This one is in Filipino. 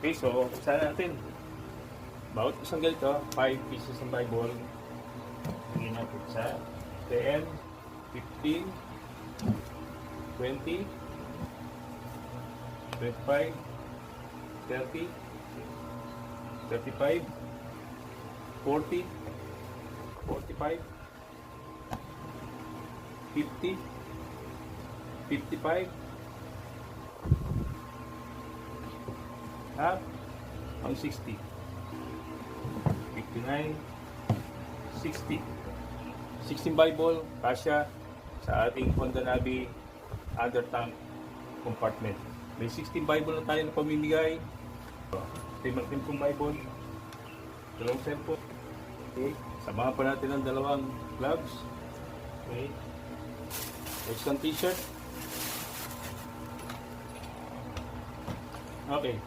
Okay, so umpisa natin. Bawat isang ganito, 5 pieces ng Bible. Tingin natin sa 10, 15, 20, 25, 30, 35, 40, 45, 50, 55, half, ang 60, 59, 60. 16 Bible, kasya sa ating Honda Navi other tank compartment. May 16 Bible na tayo na pamimigay. Ito yung malaking kong Bible. Dalawang cellphone. Okay. Samahan pa natin ang dalawang gloves. Okay. Isang t-shirt. Okay.